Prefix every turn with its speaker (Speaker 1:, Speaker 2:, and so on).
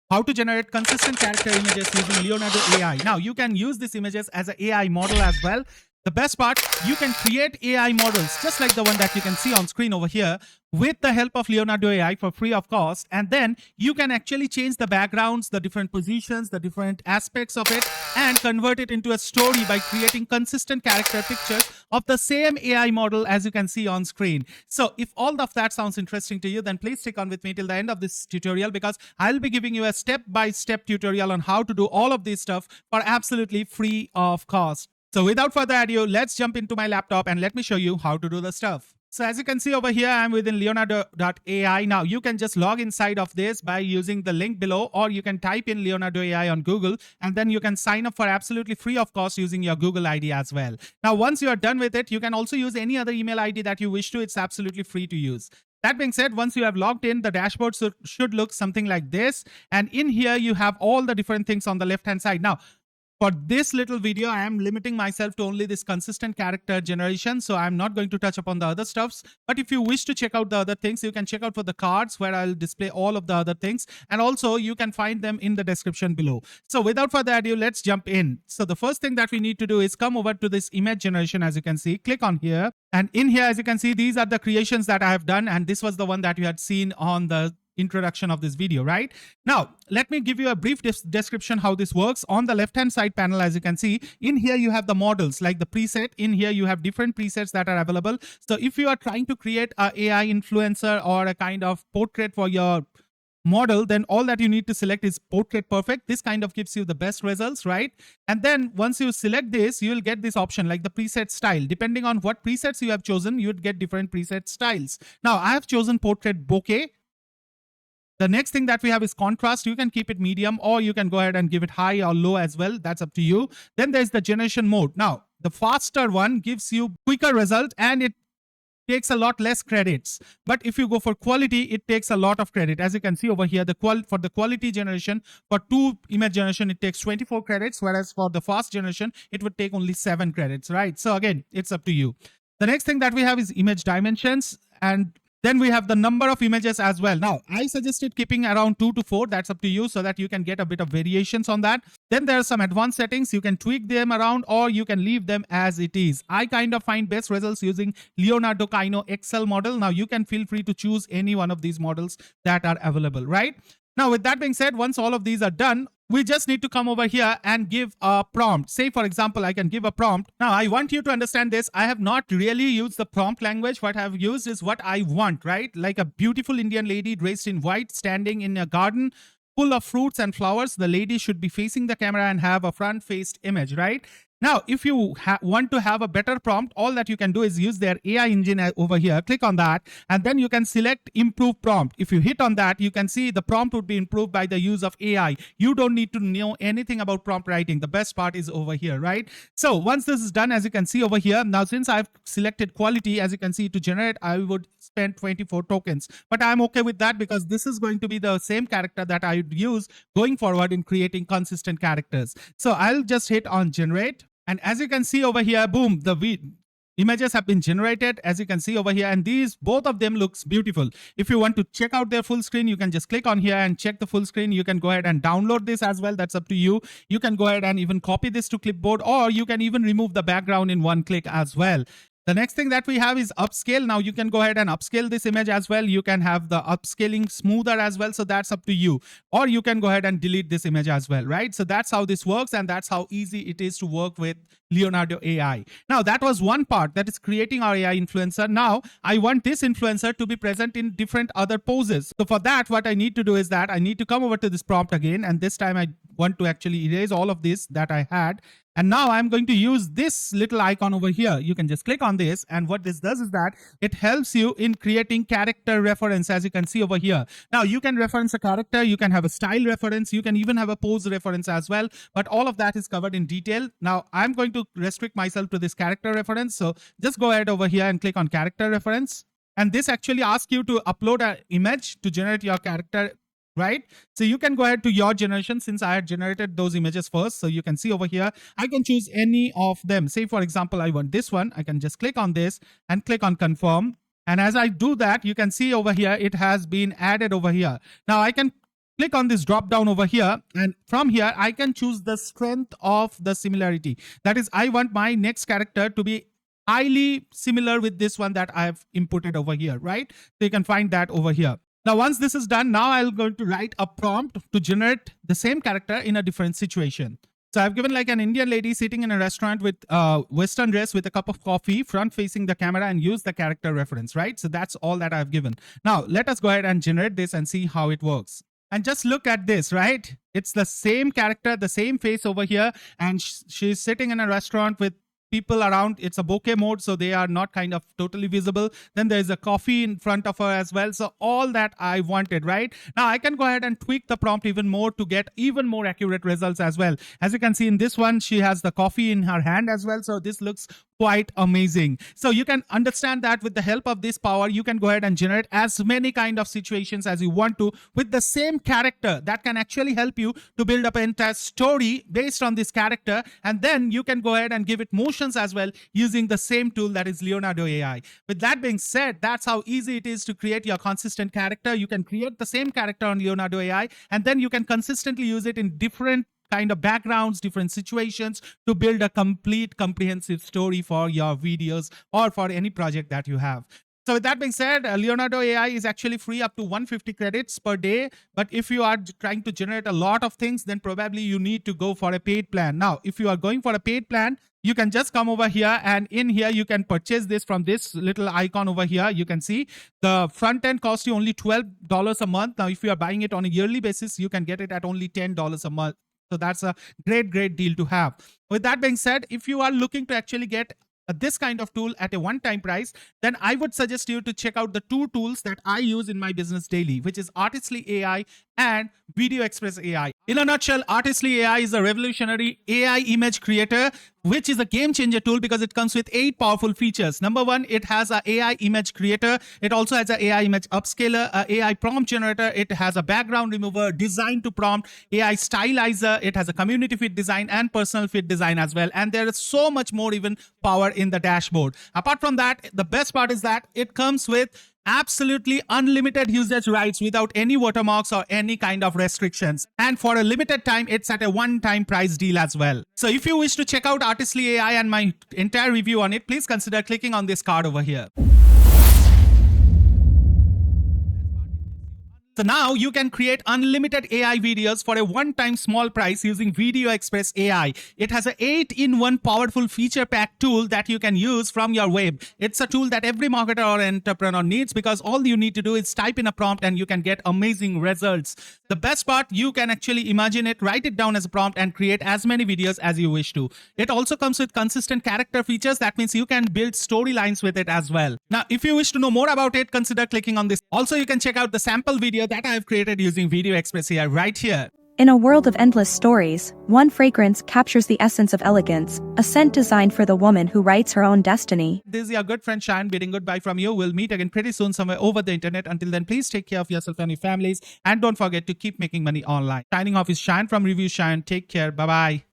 Speaker 1: how to generate consistent character images using Leonardo AI. Now, you can use these images as an AI model as well. The best part, you can create AI models just like the one that you can see on screen over here with the help of Leonardo AI for free of cost. And then you can actually change the backgrounds, the different positions, the different aspects of it, and convert it into a story by creating consistent character pictures of the same AI model as you can see on screen. So if all of that sounds interesting to you, then please stick on with me till the end of this tutorial, because I'll be giving you a step-by-step tutorial on how to do all of this stuff for absolutely free of cost. So without further ado, let's jump into my laptop and let me show you how to do the stuff. So as you can see over here, I'm within Leonardo.ai. Now you can just log inside of this by using the link below, or you can type in Leonardo AI on Google, and then you can sign up for absolutely free of cost using your Google ID as well. Now, once you are done with it, you can also use any other email ID that you wish to. It's absolutely free to use. That being said, once you have logged in, the dashboard should look something like this. And in here, you have all the different things on the left-hand side. Now, for this little video, I am limiting myself to only this consistent character generation. So I'm not going to touch upon the other stuffs. But if you wish to check out the other things, you can check out for the cards where I'll display all of the other things. And also you can find them in the description below. So without further ado, let's jump in. So the first thing that we need to do is come over to this image generation. As you can see, click on here. And in here, as you can see, these are the creations that I have done. And this was the one that you had seen on the introduction of this video, right? Now, let me give you a brief description how this works. On the left-hand side panel, as you can see, in here you have the models, like the preset. In here you have different presets that are available. So if you are trying to create a AI influencer or a kind of portrait for your model, then all that you need to select is portrait perfect. This kind of gives you the best results, right? And then once you select this, you will get this option like the preset style. Depending on what presets you have chosen, you would get different preset styles. Now, I have chosen portrait bokeh. The next thing that we have is contrast. You can keep it medium, or you can go ahead and give it high or low as well. That's up to you. Then there's the generation mode. Now, the faster one gives you quicker result, and it takes a lot less credits. But if you go for quality, it takes a lot of credit. As you can see over here, for the quality generation, for 2 image generation, it takes 24 credits, whereas for the fast generation, it would take only 7 credits, right? So again, it's up to you. The next thing that we have is image dimensions, and then we have the number of images as well. Now, I suggested keeping around 2 to 4. That's up to you, so that you can get a bit of variations on that. Then there are some advanced settings. You can tweak them around, or you can leave them as it is. I kind of find best results using Leonardo Kino XL model. Now, you can feel free to choose any one of these models that are available, right? Now, with that being said, once all of these are done, we just need to come over here and give a prompt. Say, for example, I can give a prompt. Now, I want you to understand this. I have not really used the prompt language. What I have used is what I want, right? Like a beautiful Indian lady dressed in white standing in a garden full of fruits and flowers. The lady should be facing the camera and have a front-faced image, right? Now, if you want to have a better prompt, all that you can do is use their AI engine over here. Click on that, and then you can select improve prompt. If you hit on that, you can see the prompt would be improved by the use of AI. You don't need to know anything about prompt writing. The best part is over here, right? So once this is done, as you can see over here, now since I've selected quality, as you can see, to generate, I would spend 24 tokens. But I'm okay with that, because this is going to be the same character that I would use going forward in creating consistent characters. So I'll just hit on generate. And as you can see over here, boom, the images have been generated, as you can see over here, and these, both of them looks beautiful. If you want to check out their full screen, you can just click on here and check the full screen. You can go ahead and download this as well. That's up to you. You can go ahead and even copy this to clipboard, or you can even remove the background in one click as well. The next thing that we have is upscale. Now you can go ahead and upscale this image as well. You can have the upscaling smoother as well. So that's up to you. Or you can go ahead and delete this image as well, right? So that's how this works, and that's how easy it is to work with Leonardo AI. Now that was one part, that is creating our AI influencer. Now I want this influencer to be present in different other poses. So for that, what I need to do is that I need to come over to this prompt again, and this time I want to actually erase all of this that I had. And now I'm going to use this little icon over here. You can just click on this, and what this does is that it helps you in creating character reference, as you can see over here. Now you can reference a character, you can have a style reference, you can even have a pose reference as well, but all of that is covered in detail. Now I'm going to restrict myself to this character reference. So just go ahead over here and click on character reference. And this actually asks you to upload an image to generate your character, right? So you can go ahead to your generation, since I had generated those images first. So you can see over here, I can choose any of them. Say, for example, I want this one. I can just click on this and click on confirm. And as I do that, you can see over here, it has been added over here. Now I can click on this drop down over here, and from here I can choose the strength of the similarity. That is, I want my next character to be highly similar with this one that I have inputted over here, right? So you can find that over here. Now, once this is done, now I'm going to write a prompt to generate the same character in a different situation. So I've given like an Indian lady sitting in a restaurant with Western dress with a cup of coffee, front facing the camera, and use the character reference, right? So that's all that I've given. Now let us go ahead and generate this and see how it works. And just look at this, right? It's the same character, the same face over here, and she's sitting in a restaurant with people around. It's a bokeh mode, so they are not kind of totally visible. Then there's a coffee in front of her as well. So all that I wanted, right? Now I can go ahead and tweak the prompt even more to get even more accurate results as well. As you can see in this one, she has the coffee in her hand as well. So this looks quite amazing. So you can understand that with the help of this power, you can go ahead and generate as many kind of situations as you want to with the same character. That can actually help you to build up an entire story based on this character, and then you can go ahead and give it motions as well using the same tool, that is Leonardo AI. With that being said, that's how easy it is to create your consistent character. You can create the same character on Leonardo AI, and then you can consistently use it in different kind of backgrounds, different situations to build a complete comprehensive story for your videos or for any project that you have. So with that being said, Leonardo AI is actually free up to 150 credits per day. But if you are trying to generate a lot of things, then probably you need to go for a paid plan. Now, if you are going for a paid plan, you can just come over here, and in here you can purchase this from this little icon over here. You can see the front end costs you only $12 a month. Now, if you are buying it on a yearly basis, you can get it at only $10 a month. So that's a great deal to have. With that being said, if you are looking to actually get this kind of tool at a one-time price, then I would suggest you to check out the two tools that I use in my business daily, which is Artistly AI and VideoExpress AI. In a nutshell, Artistly AI is a revolutionary AI image creator, which is a game changer tool because it comes with 8 powerful features. Number one, it has an AI image creator. It also has an AI image upscaler, an AI prompt generator. It has a background remover, design to prompt, AI stylizer. It has a community fit design and personal fit design as well. And there is so much more even power in the dashboard. Apart from that, the best part is that it comes with absolutely unlimited usage rights without any watermarks or any kind of restrictions. And for a limited time, it's at a one-time price deal as well. So if you wish to check out Artistly AI and my entire review on it, please consider clicking on this card over here. So now you can create unlimited AI videos for a one-time small price using VideoExpress AI. It has an 8-in-1 powerful feature pack tool that you can use from your web. It's a tool that every marketer or entrepreneur needs because all you need to do is type in a prompt and you can get amazing results. The best part, you can actually imagine it, write it down as a prompt and create as many videos as you wish to. It also comes with consistent character features. That means you can build storylines with it as well. Now, if you wish to know more about it, consider clicking on this. Also, you can check out the sample video that I have created using VideoExpress AI right here.
Speaker 2: In a world of endless stories, one fragrance captures the essence of elegance, a scent designed for the woman who writes her own destiny.
Speaker 1: This is your good friend Shayan bidding goodbye from you. We'll meet again pretty soon somewhere over the internet. Until then, please take care of yourself and your families. And don't forget to keep making money online. Signing off is Shayan from Review Shayan. Take care. Bye-bye.